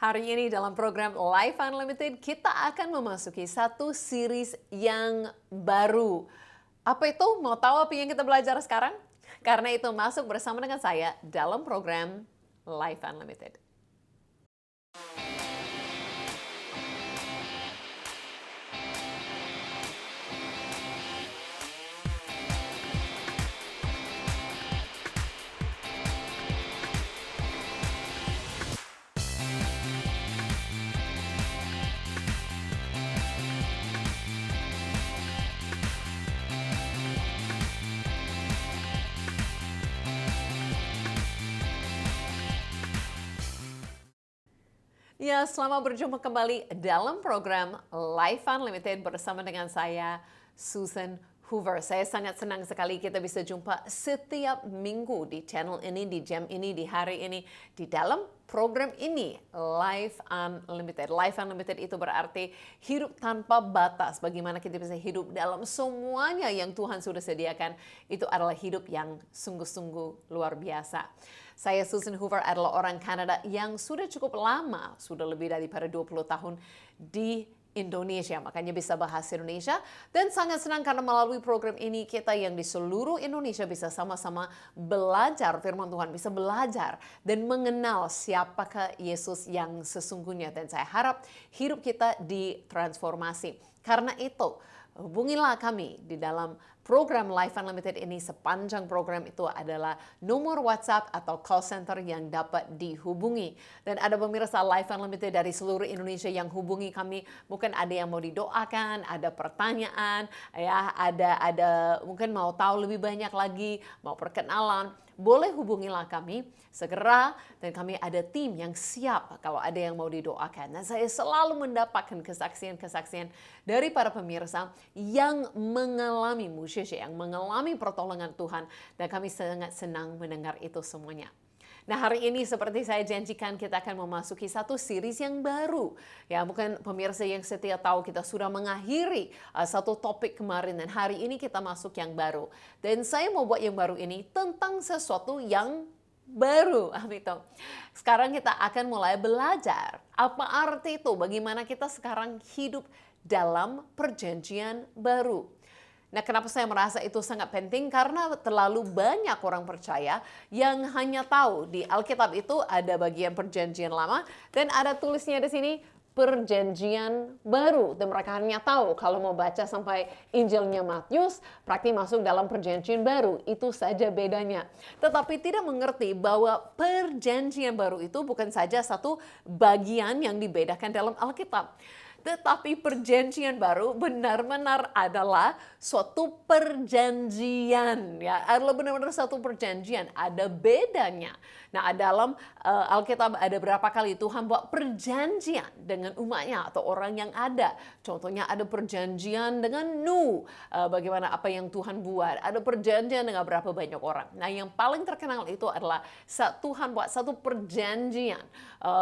Hari ini dalam program Life Unlimited kita akan memasuki satu series yang baru. Apa itu? Mau tahu apa yang kita belajar sekarang? Karena itu masuk bersama dengan saya dalam program Life Unlimited. Ya, selamat berjumpa kembali dalam program Life Unlimited bersama dengan saya, Susan Hoover. Saya sangat senang sekali kita bisa jumpa setiap minggu di channel ini, di jam ini, di hari ini, di dalam program ini, Life Unlimited. Life Unlimited itu berarti hidup tanpa batas. Bagaimana kita bisa hidup dalam semuanya yang Tuhan sudah sediakan. Itu adalah hidup yang sungguh-sungguh luar biasa. Saya Susan Hoover adalah orang Kanada yang sudah cukup lama, sudah lebih daripada 20 tahun di Indonesia, makanya bisa bahasa Indonesia. Dan sangat senang karena melalui program ini kita yang di seluruh Indonesia bisa sama-sama belajar firman Tuhan, bisa belajar dan mengenal siapakah Yesus yang sesungguhnya. Dan saya harap hidup kita ditransformasi. Karena itu, hubungilah kami di dalam program Life Unlimited ini. Sepanjang program itu adalah nomor WhatsApp atau call center yang dapat dihubungi. Dan ada pemirsa Life Unlimited dari seluruh Indonesia yang hubungi kami. Mungkin ada yang mau didoakan, ada pertanyaan, ya, ada mungkin mau tahu lebih banyak lagi, mau perkenalan. Boleh hubungilah kami segera dan kami ada tim yang siap kalau ada yang mau didoakan. Nah, saya selalu mendapatkan kesaksian-kesaksian dari para pemirsa yang mengalami mujizat, yang mengalami pertolongan Tuhan, dan kami sangat senang mendengar itu semuanya. Nah, hari ini seperti saya janjikan kita akan memasuki satu series yang baru. Ya, mungkin pemirsa yang setia tahu kita sudah mengakhiri satu topik kemarin dan hari ini kita masuk yang baru. Dan saya mau buat yang baru ini tentang sesuatu yang baru. Gitu. Sekarang kita akan mulai belajar apa arti itu, bagaimana kita sekarang hidup dalam perjanjian baru. Nah, kenapa saya merasa itu sangat penting? Karena terlalu banyak orang percaya yang hanya tahu di Alkitab itu ada bagian perjanjian lama dan ada tulisnya di sini perjanjian baru. Dan mereka hanya tahu kalau mau baca sampai Injilnya Matius, berarti masuk dalam perjanjian baru. Itu saja bedanya. Tetapi tidak mengerti bahwa perjanjian baru itu bukan saja satu bagian yang dibedakan dalam Alkitab. Tetapi perjanjian baru benar-benar adalah suatu perjanjian, ya, adalah benar-benar satu perjanjian, ada bedanya. Nah, dalam Alkitab ada berapa kali Tuhan buat perjanjian dengan umatnya atau orang yang ada. Contohnya ada perjanjian dengan Nuh, bagaimana apa yang Tuhan buat. Ada perjanjian dengan berapa banyak orang. Nah, yang paling terkenal itu adalah saat Tuhan buat satu perjanjian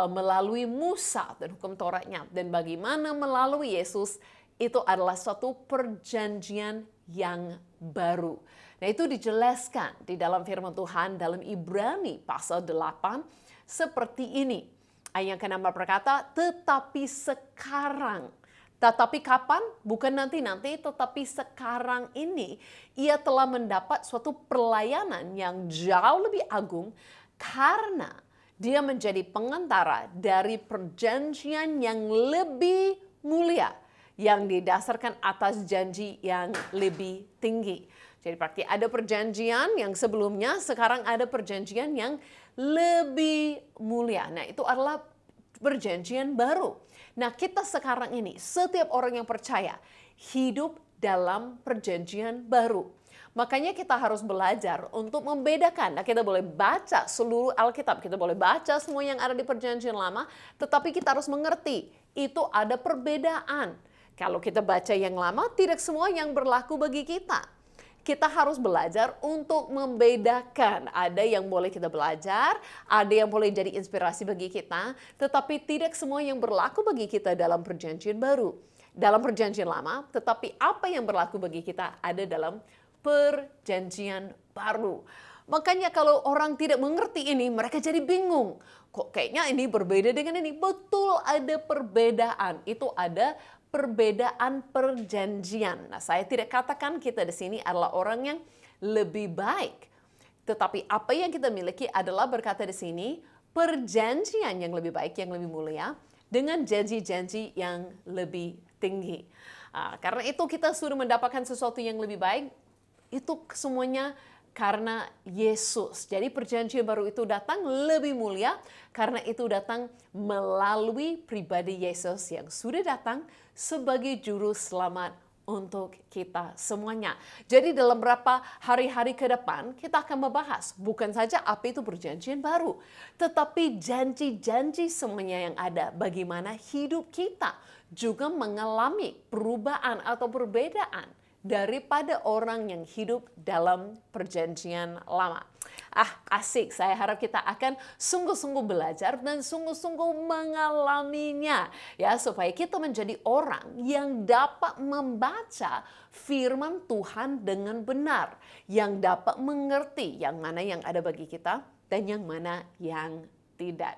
melalui Musa dan hukum Tauratnya. Dan bagaimana melalui Yesus itu adalah suatu perjanjian yang baru. Nah, itu dijelaskan di dalam firman Tuhan dalam Ibrani pasal 8 seperti ini. Ayat yang ke-6 berkata, tetapi sekarang. Tetapi kapan? Bukan nanti-nanti, tetapi sekarang ini ia telah mendapat suatu pelayanan yang jauh lebih agung karena dia menjadi pengantara dari perjanjian yang lebih mulia yang didasarkan atas janji yang lebih tinggi. Jadi berarti ada perjanjian yang sebelumnya, sekarang ada perjanjian yang lebih mulia. Nah, itu adalah perjanjian baru. Nah, kita sekarang ini, setiap orang yang percaya, hidup dalam perjanjian baru. Makanya kita harus belajar untuk membedakan. Nah, kita boleh baca seluruh Alkitab, kita boleh baca semua yang ada di perjanjian lama, tetapi kita harus mengerti, itu ada perbedaan. Kalau kita baca yang lama, tidak semua yang berlaku bagi kita. Kita harus belajar untuk membedakan. Ada yang boleh kita belajar, ada yang boleh jadi inspirasi bagi kita, tetapi tidak semua yang berlaku bagi kita dalam perjanjian baru. Dalam perjanjian lama, tetapi apa yang berlaku bagi kita ada dalam perjanjian baru. Makanya kalau orang tidak mengerti ini, mereka jadi bingung. Kok kayaknya ini berbeda dengan ini? Betul, ada perbedaan. Itu ada perbedaan perjanjian. Nah, saya tidak katakan kita di sini adalah orang yang lebih baik. Tetapi apa yang kita miliki adalah berkata di sini, perjanjian yang lebih baik, yang lebih mulia, dengan janji-janji yang lebih tinggi. Karena itu kita sudah mendapatkan sesuatu yang lebih baik, itu semuanya karena Yesus. Jadi perjanjian baru itu datang lebih mulia karena itu datang melalui pribadi Yesus yang sudah datang sebagai juru selamat untuk kita semuanya. Jadi dalam beberapa hari-hari ke depan kita akan membahas bukan saja apa itu perjanjian baru, tetapi janji-janji semuanya yang ada, bagaimana hidup kita juga mengalami perubahan atau perbedaan daripada orang yang hidup dalam perjanjian lama. Asik. Saya harap kita akan sungguh-sungguh belajar dan sungguh-sungguh mengalaminya. Ya, supaya kita menjadi orang yang dapat membaca firman Tuhan dengan benar. Yang dapat mengerti yang mana yang ada bagi kita dan yang mana yang tidak.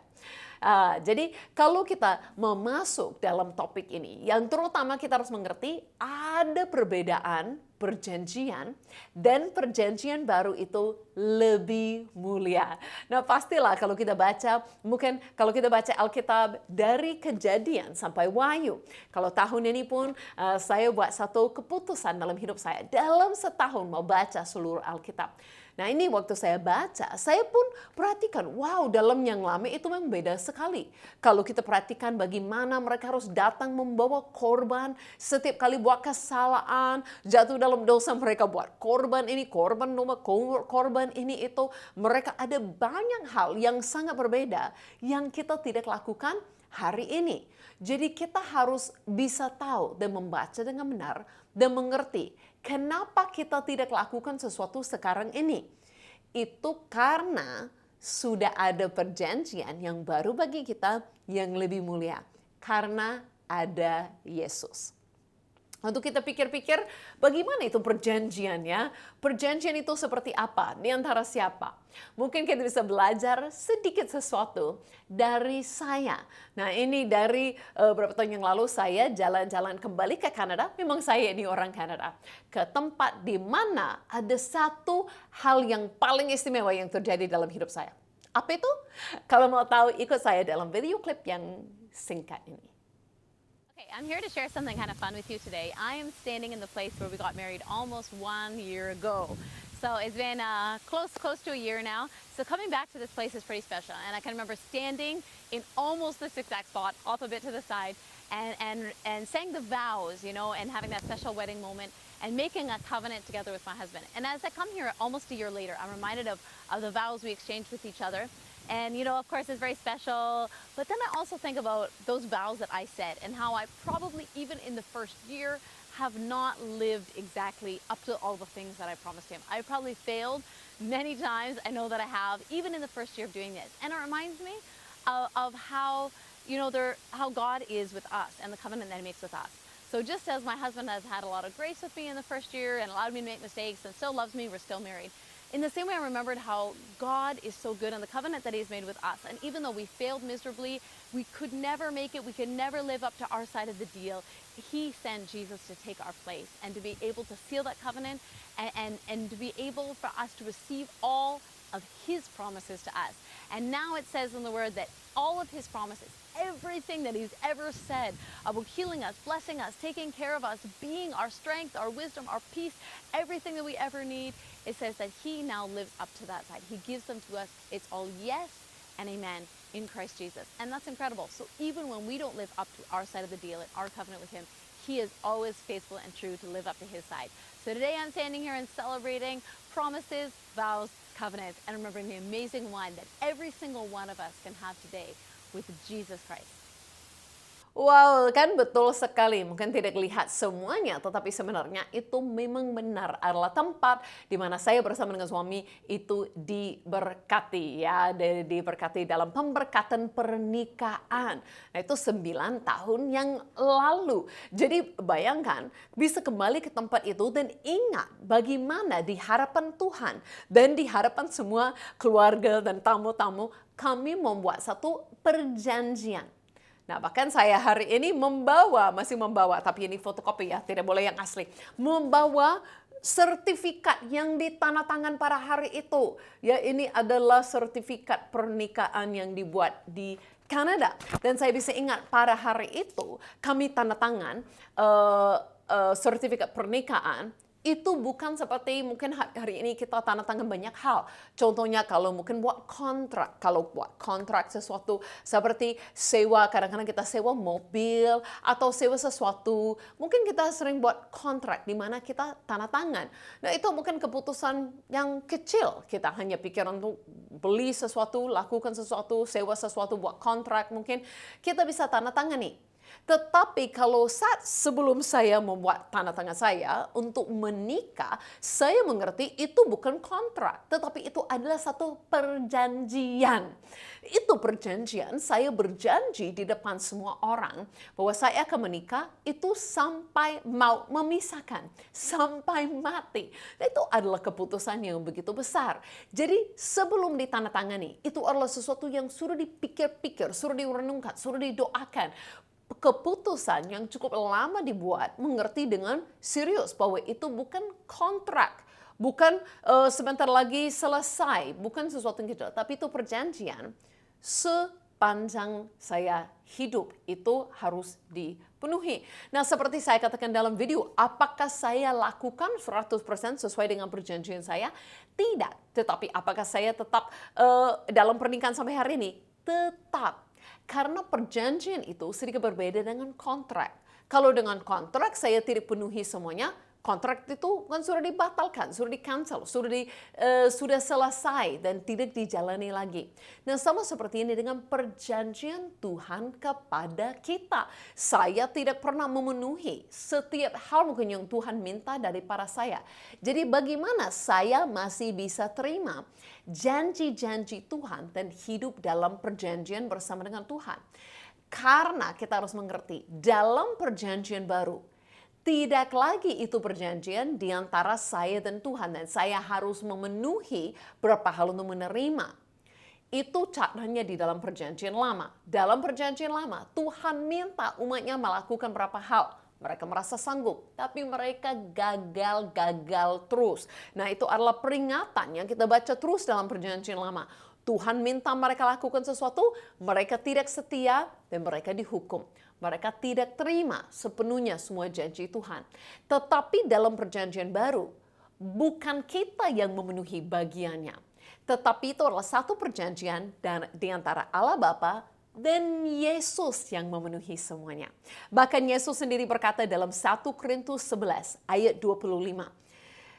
Jadi kalau kita mau masuk dalam topik ini, yang terutama kita harus mengerti ada perbedaan perjanjian dan perjanjian baru itu lebih mulia. Nah pastilah kalau kita baca, mungkin kalau kita baca Alkitab dari Kejadian sampai Wahyu. Kalau tahun ini pun saya buat satu keputusan dalam hidup saya. Dalam setahun mau baca seluruh Alkitab. Nah ini waktu saya baca, saya pun perhatikan, wow dalam yang lama itu memang beda sekali. Kalau kita perhatikan bagaimana mereka harus datang membawa korban, setiap kali buat kesalahan, jatuh dalam dosa mereka buat korban ini, korban nomor, korban ini itu. Mereka ada banyak hal yang sangat berbeda yang kita tidak lakukan hari ini. Jadi kita harus bisa tahu dan membaca dengan benar dan mengerti kenapa kita tidak lakukan sesuatu sekarang ini. Itu karena sudah ada perjanjian yang baru bagi kita yang lebih mulia. Karena ada Yesus. Untuk kita pikir-pikir bagaimana itu perjanjiannya? Perjanjian itu seperti apa? Di antara siapa? Mungkin kita bisa belajar sedikit sesuatu dari saya. Nah ini dari beberapa tahun yang lalu saya jalan-jalan kembali ke Kanada. Memang saya ini orang Kanada. Ke tempat di mana ada satu hal yang paling istimewa yang terjadi dalam hidup saya. Apa itu? Kalau mau tahu ikut saya dalam video klip yang singkat ini. I'm here to share something kind of fun with you today. I am standing in the place where we got married almost 1 year ago. So it's been close to a year now. So coming back to this place is pretty special. And I can remember standing in almost this exact spot, off a bit to the side, and saying the vows, you know, and having that special wedding moment and making a covenant together with my husband. And as I come here almost a year later, I'm reminded of the vows we exchanged with each other. And, you know, of course, it's very special. But then I also think about those vows that I said and how I probably, even in the first year, have not lived exactly up to all the things that I promised him. I probably failed many times. I know that I have, even in the first year of doing this. And it reminds me of how, you know, how God is with us and the covenant that he makes with us. So just as my husband has had a lot of grace with me in the first year and allowed me to make mistakes and still loves me, we're still married. In the same way, I remembered how God is so good and the covenant that he's made with us. And even though we failed miserably, we could never make it, we could never live up to our side of the deal, he sent Jesus to take our place and to be able to seal that covenant and to be able for us to receive all of his promises to us. And now it says in the word that all of his promises, everything that he's ever said about healing us, blessing us, taking care of us, being our strength, our wisdom, our peace, everything that we ever need, it says that he now lives up to that side. He gives them to us. It's all yes and amen in Christ Jesus. And that's incredible. So even when we don't live up to our side of the deal and our covenant with him, he is always faithful and true to live up to his side. So today I'm standing here and celebrating promises, vows, covenants, and remembering the amazing one that every single one of us can have today with Jesus Christ. Wow, kan betul sekali. Mungkin tidak lihat semuanya, tetapi sebenarnya itu memang benar adalah tempat di mana saya bersama dengan suami itu diberkati ya, diberkati dalam pemberkatan pernikahan. Nah, itu 9 tahun yang lalu. Jadi bayangkan bisa kembali ke tempat itu dan ingat bagaimana di hadapan Tuhan dan di hadapan semua keluarga dan tamu-tamu kami membuat satu perjanjian. Nah, bahkan saya hari ini masih membawa, tapi ini fotokopi ya, tidak boleh yang asli. Membawa sertifikat yang ditandatangan pada hari itu. Ya, ini adalah sertifikat pernikahan yang dibuat di Kanada. Dan saya bisa ingat pada hari itu kami tanda tangan sertifikat pernikahan. Itu bukan seperti mungkin hari ini kita tanda tangan banyak hal. Contohnya kalau mungkin buat kontrak. Kalau buat kontrak sesuatu seperti sewa, kadang-kadang kita sewa mobil atau sewa sesuatu. Mungkin kita sering buat kontrak di mana kita tanda tangan. Nah, itu mungkin keputusan yang kecil. Kita hanya pikir untuk beli sesuatu, lakukan sesuatu, sewa sesuatu, buat kontrak. Mungkin kita bisa tanda tangani. Tetapi kalau saat sebelum saya membuat tanda tangan saya untuk menikah, saya mengerti itu bukan kontrak, tetapi itu adalah satu perjanjian. Itu perjanjian, saya berjanji di depan semua orang bahwa saya akan menikah itu sampai mau memisahkan, sampai mati. Itu adalah keputusan yang begitu besar. Jadi sebelum ditandatangani, itu adalah sesuatu yang sudah dipikir-pikir, sudah direnungkan, sudah didoakan. Keputusan yang cukup lama dibuat, mengerti dengan serius bahwa itu bukan kontrak, bukan sebentar lagi selesai, bukan sesuatu yang kecil, tapi itu perjanjian sepanjang saya hidup itu harus dipenuhi. Nah, seperti saya katakan dalam video, apakah saya lakukan 100% sesuai dengan perjanjian saya? Tidak. Tetapi apakah saya tetap dalam pernikahan sampai hari ini? Tetap. Karena perjanjian itu sedikit berbeda dengan kontrak. Kalau dengan kontrak saya tidak penuhi semuanya, kontrak itu kan sudah dibatalkan, sudah di-cancel, sudah selesai dan tidak dijalani lagi. Nah, sama seperti ini dengan perjanjian Tuhan kepada kita. Saya tidak pernah memenuhi setiap hal mungkin yang Tuhan minta daripada saya. Jadi bagaimana saya masih bisa terima janji-janji Tuhan dan hidup dalam perjanjian bersama dengan Tuhan? Karena kita harus mengerti, dalam perjanjian baru, tidak lagi itu perjanjian di antara saya dan Tuhan. Dan saya harus memenuhi berapa hal untuk menerima. Itu caranya di dalam perjanjian lama. Dalam perjanjian lama, Tuhan minta umatnya melakukan berapa hal. Mereka merasa sanggup, tapi mereka gagal terus. Nah, itu adalah peringatan yang kita baca terus dalam perjanjian lama. Tuhan minta mereka lakukan sesuatu, mereka tidak setia, dan mereka dihukum. Mereka tidak terima sepenuhnya semua janji Tuhan. Tetapi dalam perjanjian baru, bukan kita yang memenuhi bagiannya. Tetapi itu adalah satu perjanjian dan di antara Allah Bapa dan Yesus yang memenuhi semuanya. Bahkan Yesus sendiri berkata dalam 1 Korintus 11 ayat 25.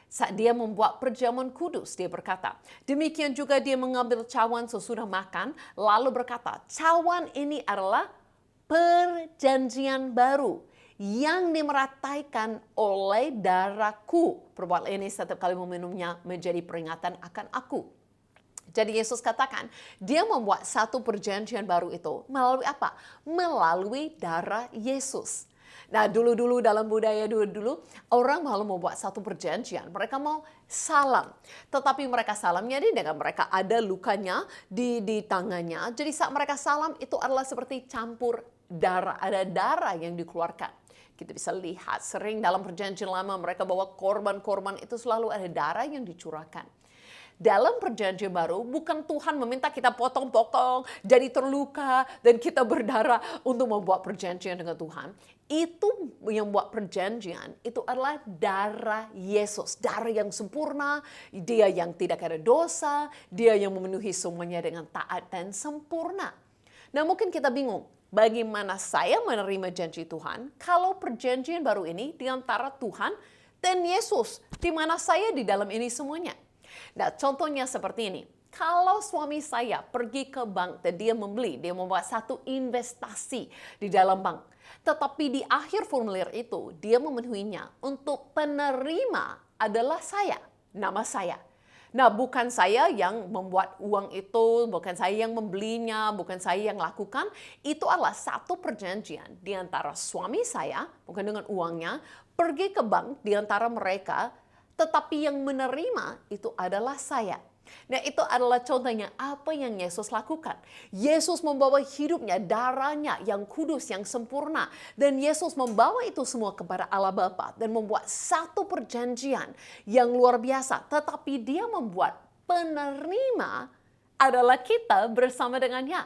Saat dia membuat perjamuan kudus, dia berkata, demikian juga dia mengambil cawan sesudah makan, lalu berkata, cawan ini adalah perjanjian baru yang dimerataikan oleh darahku. Perbuat ini setiap kali meminumnya menjadi peringatan akan aku. Jadi Yesus katakan, dia membuat satu perjanjian baru itu melalui apa? Melalui darah Yesus. Nah, dulu-dulu dalam budaya dulu orang mau membuat satu perjanjian, mereka mau salam. Tetapi mereka salamnya dengan mereka ada lukanya di tangannya. Jadi saat mereka salam itu adalah seperti campur darah, ada darah yang dikeluarkan. Kita bisa lihat sering dalam perjanjian lama mereka bawa korban-korban itu selalu ada darah yang dicurahkan. Dalam perjanjian baru, bukan Tuhan meminta kita potong-potong, jadi terluka, dan kita berdarah untuk membuat perjanjian dengan Tuhan. Itu yang buat perjanjian, itu adalah darah Yesus. Darah yang sempurna, dia yang tidak ada dosa, dia yang memenuhi semuanya dengan taat dan sempurna. Nah, mungkin kita bingung, bagaimana saya menerima janji Tuhan kalau perjanjian baru ini di antara Tuhan dan Yesus, di mana saya di dalam ini semuanya. Nah, contohnya seperti ini. Kalau suami saya pergi ke bank dan dia membuat satu investasi di dalam bank. Tetapi di akhir formulir itu, dia memenuhinya untuk penerima adalah saya, nama saya. Nah, bukan saya yang membuat uang itu, bukan saya yang membelinya, bukan saya yang lakukan. Itu adalah satu perjanjian di antara suami saya, bukan dengan uangnya, pergi ke bank di antara mereka, tetapi yang menerima itu adalah saya. Nah, itu adalah contohnya apa yang Yesus lakukan. Yesus membawa hidupnya, darahnya yang kudus, yang sempurna. Dan Yesus membawa itu semua kepada Allah Bapa dan membuat satu perjanjian yang luar biasa. Tetapi dia membuat penerima adalah kita bersama dengannya.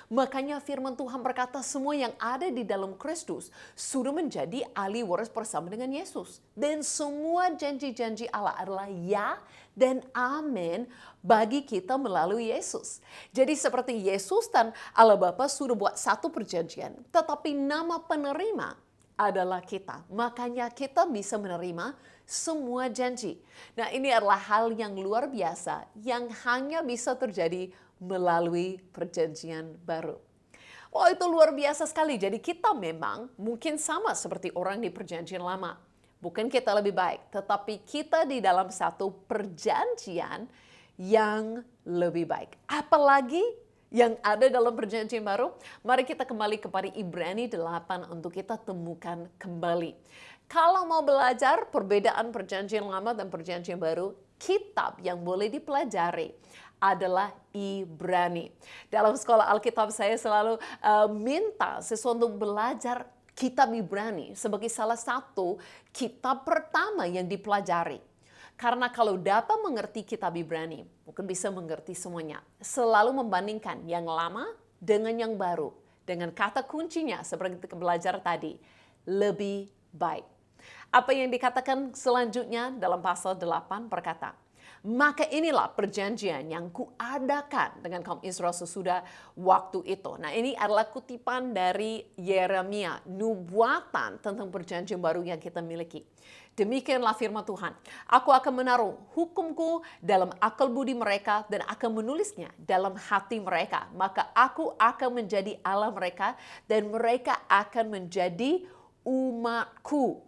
Makanya firman Tuhan berkata semua yang ada di dalam Kristus sudah menjadi ahli waris bersama dengan Yesus. Dan semua janji-janji Allah adalah ya dan amin bagi kita melalui Yesus. Jadi seperti Yesus dan Allah Bapa sudah buat satu perjanjian, tetapi nama penerima adalah kita. Makanya kita bisa menerima semua janji. Nah, ini adalah hal yang luar biasa yang hanya bisa terjadi melalui perjanjian baru. Oh, itu luar biasa sekali. Jadi kita memang mungkin sama seperti orang di perjanjian lama. Bukan kita lebih baik, tetapi kita di dalam satu perjanjian yang lebih baik. Apalagi yang ada dalam perjanjian baru, mari kita kembali kepada Ibrani 8 untuk kita temukan kembali. Kalau mau belajar perbedaan perjanjian lama dan perjanjian baru, kitab yang boleh dipelajari adalah Ibrani. Dalam sekolah Alkitab saya selalu minta sesuatu untuk belajar kitab Ibrani sebagai salah satu kitab pertama yang dipelajari. Karena kalau dapat mengerti kitab Ibrani, mungkin bisa mengerti semuanya. Selalu membandingkan yang lama dengan yang baru. Dengan kata kuncinya seperti kita belajar tadi, lebih baik. Apa yang dikatakan selanjutnya dalam pasal 8 berkata, maka inilah perjanjian yang kuadakan dengan kaum Israel sesudah waktu itu. Nah, ini adalah kutipan dari Yeremia, nubuatan tentang perjanjian baru yang kita miliki. Demikianlah firman Tuhan. Aku akan menaruh hukumku dalam akal budi mereka dan akan menulisnya dalam hati mereka. Maka aku akan menjadi Allah mereka dan mereka akan menjadi umatku.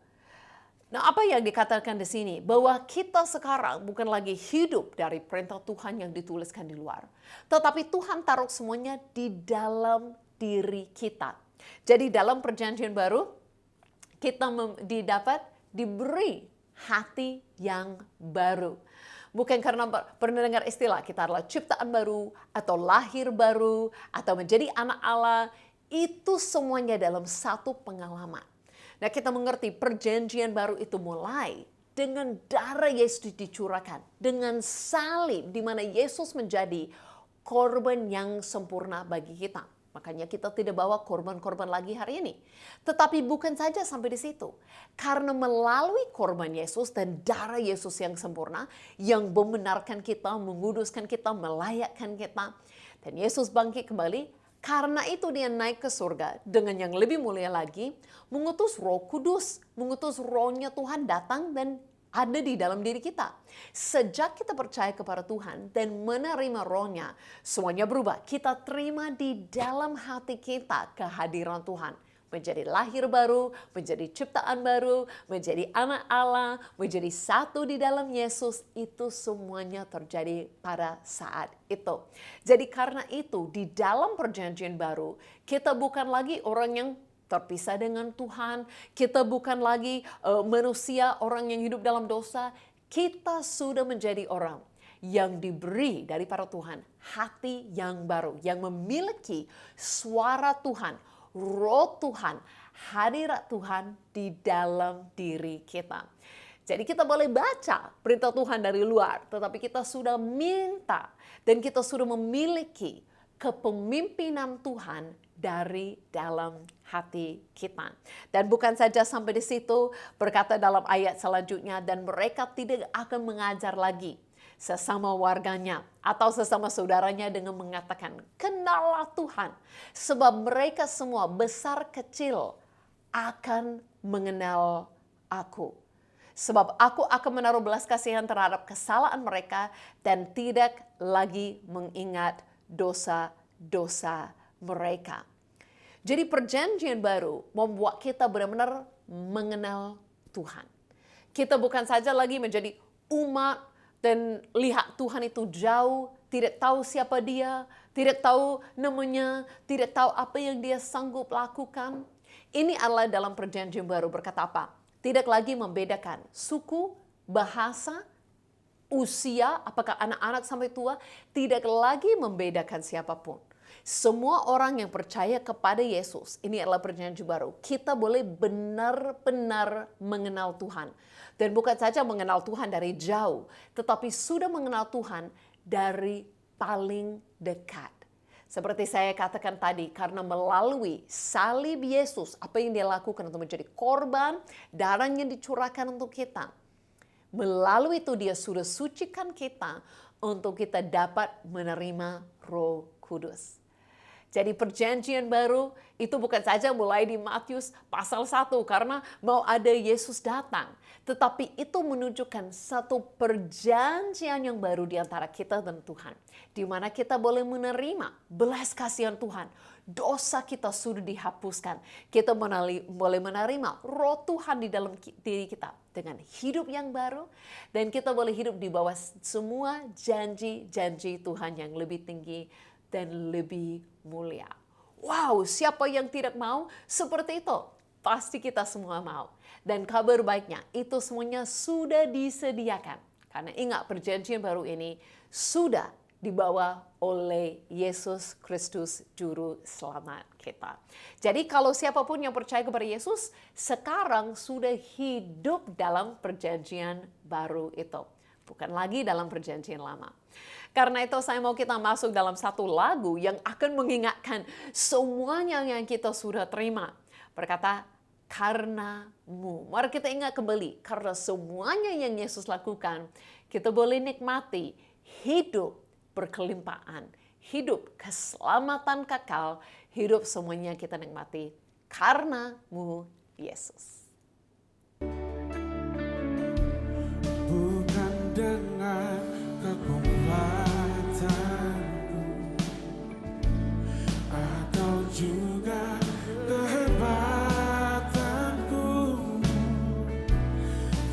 Nah, apa yang dikatakan di sini? Bahwa kita sekarang bukan lagi hidup dari perintah Tuhan yang dituliskan di luar. Tetapi Tuhan taruh semuanya di dalam diri kita. Jadi dalam perjanjian baru, kita diberi hati yang baru. Bukan karena pernah dengar istilah kita adalah ciptaan baru, atau lahir baru, atau menjadi anak Allah. Itu semuanya dalam satu pengalaman. Nah, kita mengerti perjanjian baru itu mulai dengan darah Yesus dicurahkan, dengan salib di mana Yesus menjadi korban yang sempurna bagi kita. Makanya kita tidak bawa korban-korban lagi hari ini. Tetapi bukan saja sampai di situ. Karena melalui korban Yesus dan darah Yesus yang sempurna, yang membenarkan kita, menguduskan kita, melayakkan kita. Dan Yesus bangkit kembali. Karena itu dia naik ke surga dengan yang lebih mulia lagi, mengutus Roh Kudus, mengutus Rohnya Tuhan datang dan ada di dalam diri kita. Sejak kita percaya kepada Tuhan dan menerima Rohnya, semuanya berubah. Kita terima di dalam hati kita kehadiran Tuhan. Menjadi lahir baru, menjadi ciptaan baru, menjadi anak Allah, menjadi satu di dalam Yesus, itu semuanya terjadi pada saat itu. Jadi karena itu di dalam perjanjian baru, kita bukan lagi orang yang terpisah dengan Tuhan, kita bukan lagi manusia, orang yang hidup dalam dosa, kita sudah menjadi orang yang diberi daripada Tuhan, hati yang baru, yang memiliki suara Tuhan, Roh Tuhan, hadirat Tuhan di dalam diri kita. Jadi kita boleh baca perintah Tuhan dari luar, tetapi kita sudah minta dan kita sudah memiliki kepemimpinan Tuhan dari dalam hati kita. Dan bukan saja sampai di situ, berkata dalam ayat selanjutnya, dan mereka tidak akan mengajar lagi sesama warganya atau sesama saudaranya dengan mengatakan, kenallah Tuhan, sebab mereka semua besar kecil akan mengenal aku. Sebab aku akan menaruh belas kasihan terhadap kesalahan mereka dan tidak lagi mengingat dosa-dosa mereka. Jadi perjanjian baru membuat kita benar-benar mengenal Tuhan. Kita bukan saja lagi menjadi umat dan lihat Tuhan itu jauh, tidak tahu siapa dia, tidak tahu namanya, tidak tahu apa yang dia sanggup lakukan. Ini adalah dalam perjanjian baru berkata apa? Tidak lagi membedakan suku, bahasa, usia, apakah anak-anak sampai tua, tidak lagi membedakan siapapun. Semua orang yang percaya kepada Yesus, ini adalah perjanjian baru. Kita boleh benar-benar mengenal Tuhan. Dan bukan saja mengenal Tuhan dari jauh, tetapi sudah mengenal Tuhan dari paling dekat. Seperti saya katakan tadi, karena melalui salib Yesus, apa yang dia lakukan untuk menjadi korban, darahnya dicurahkan untuk kita. Melalui itu dia sudah sucikan kita untuk kita dapat menerima Roh Kudus. Jadi perjanjian baru itu bukan saja mulai di Matius pasal 1 karena mau ada Yesus datang. Tetapi itu menunjukkan satu perjanjian yang baru di antara kita dan Tuhan. Di mana kita boleh menerima belas kasihan Tuhan. Dosa kita sudah dihapuskan. Kita boleh menerima Roh Tuhan di dalam diri kita dengan hidup yang baru. Dan kita boleh hidup di bawah semua janji-janji Tuhan yang lebih tinggi dan lebih mulia. Wow, siapa yang tidak mau seperti itu? Pasti kita semua mau. Dan kabar baiknya, itu semuanya sudah disediakan. Karena ingat, perjanjian baru ini sudah dibawa oleh Yesus Kristus, Juru Selamat kita. Jadi kalau siapapun yang percaya kepada Yesus, sekarang sudah hidup dalam perjanjian baru itu. Bukan lagi dalam perjanjian lama. Karena itu saya mau kita masuk dalam satu lagu yang akan mengingatkan semuanya yang kita sudah terima. Berkata, karenamu. Mari kita ingat kembali, karena semuanya yang Yesus lakukan, kita boleh nikmati hidup berkelimpahan, hidup keselamatan kekal, hidup semuanya kita nikmati karenamu Yesus. Bukan dengan kekuatanku atau juga kehebatanku,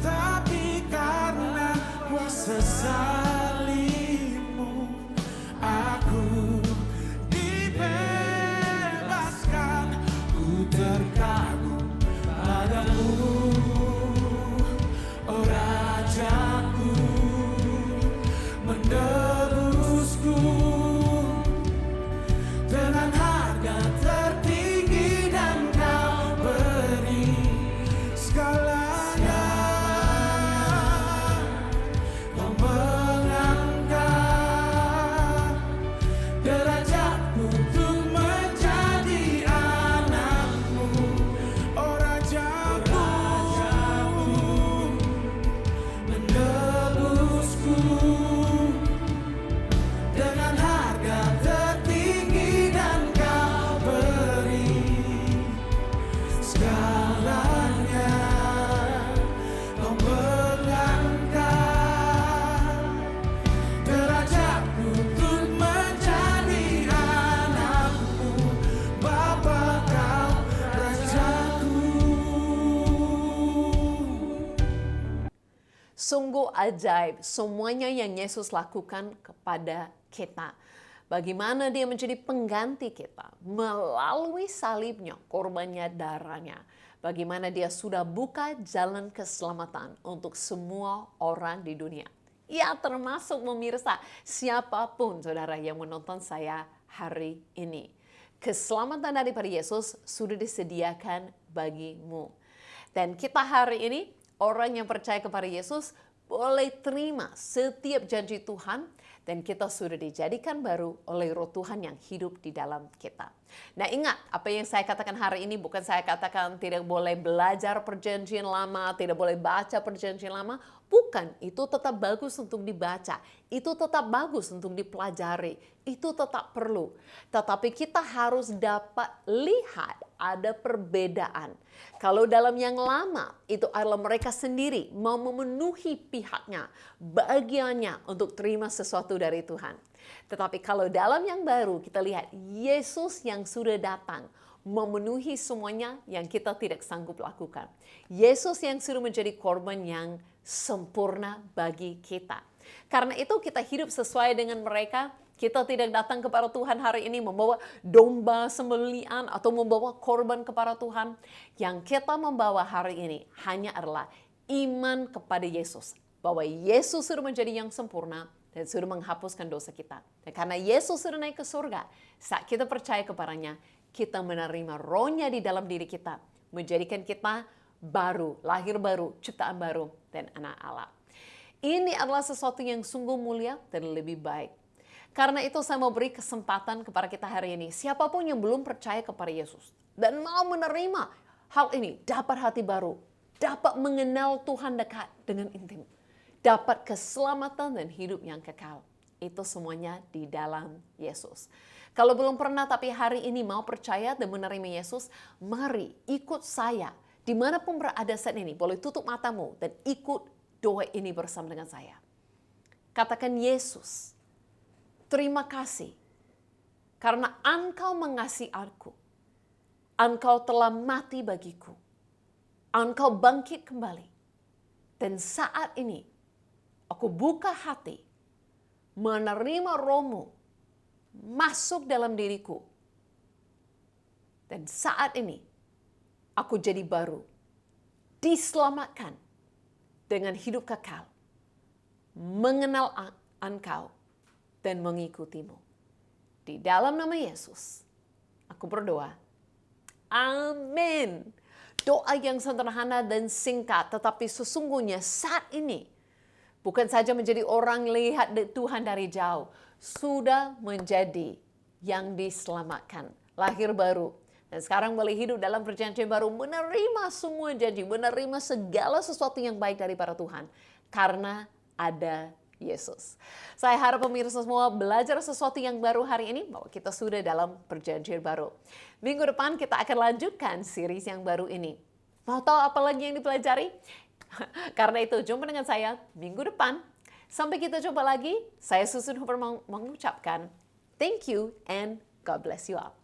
tapi karena kuasa salibmu aku dibebaskan. Ku terkagum padamu, oh Rajaku, menebusku dengan harga tertinggi dan kau beri segalanya. Kau mengangkat derajatku untuk menjadi anakmu, oh Rajaku, menebusku dengan harga tertinggi dan kau beri segalanya. Kau mengangkat derajatku untuk menjadi anakmu, Bapa kau Rajaku. Sungguh ajaib semuanya yang Yesus lakukan kepada kita. Bagaimana dia menjadi pengganti kita melalui salibnya, korbannya, darahnya. Bagaimana dia sudah buka jalan keselamatan untuk semua orang di dunia. Ya, termasuk pemirsa, siapapun saudara yang menonton saya hari ini. Keselamatan daripada Yesus sudah disediakan bagimu. Dan kita hari ini, orang yang percaya kepada Yesus boleh terima setiap janji Tuhan dan kita sudah dijadikan baru oleh Roh Tuhan yang hidup di dalam kita. Nah ingat, apa yang saya katakan hari ini bukan saya katakan tidak boleh belajar perjanjian lama, tidak boleh baca perjanjian lama. Bukan, itu tetap bagus untuk dibaca, itu tetap bagus untuk dipelajari, itu tetap perlu. Tetapi kita harus dapat lihat ada perbedaan. Kalau dalam yang lama, itu adalah mereka sendiri mau memenuhi pihaknya, bagiannya untuk terima sesuatu dari Tuhan. Tetapi kalau dalam yang baru, kita lihat Yesus yang sudah datang, memenuhi semuanya yang kita tidak sanggup lakukan. Yesus yang sudah menjadi korban yang sempurna bagi kita. Karena itu kita hidup sesuai dengan mereka. Kita tidak datang kepada Tuhan hari ini membawa domba sembelihan atau membawa korban kepada Tuhan. Yang kita membawa hari ini hanya adalah iman kepada Yesus. Bahwa Yesus sudah menjadi yang sempurna dan sudah menghapuskan dosa kita. Dan karena Yesus sudah naik ke surga, saat kita percaya kepadanya, kita menerima rohnya di dalam diri kita. Menjadikan kita baru, lahir baru, ciptaan baru, dan anak Allah. Ini adalah sesuatu yang sungguh mulia dan lebih baik. Karena itu saya mau beri kesempatan kepada kita hari ini. Siapapun yang belum percaya kepada Yesus dan mau menerima hal ini, dapat hati baru, dapat mengenal Tuhan dekat dengan intim, dapat keselamatan dan hidup yang kekal. Itu semuanya di dalam Yesus. Kalau belum pernah tapi hari ini mau percaya dan menerima Yesus, mari ikut saya. Dimanapun berada saat ini, boleh tutup matamu dan ikut doa ini bersama dengan saya. Katakan, Yesus, terima kasih karena Engkau mengasihi aku. Engkau telah mati bagiku. Engkau bangkit kembali. Dan saat ini aku buka hati menerima rohmu masuk dalam diriku. Dan saat ini aku jadi baru. Diselamatkan dengan hidup kekal. Mengenal Engkau dan mengikutimu. Di dalam nama Yesus, aku berdoa. Amin. Doa yang sederhana dan singkat, tetapi sesungguhnya saat ini, bukan saja menjadi orang lihat Tuhan dari jauh, sudah menjadi yang diselamatkan, lahir baru. Dan sekarang boleh hidup dalam perjanjian baru, menerima semua janji, menerima segala sesuatu yang baik daripada Tuhan. Karena ada Yesus. Saya harap pemirsa semua belajar sesuatu yang baru hari ini, bahwa kita sudah dalam perjanjian baru. Minggu depan kita akan lanjutkan series yang baru ini. Mau tahu apa lagi yang dipelajari? Karena itu jumpa dengan saya minggu depan. Sampai kita jumpa lagi, saya Susan Hooper mengucapkan thank you and God bless you all.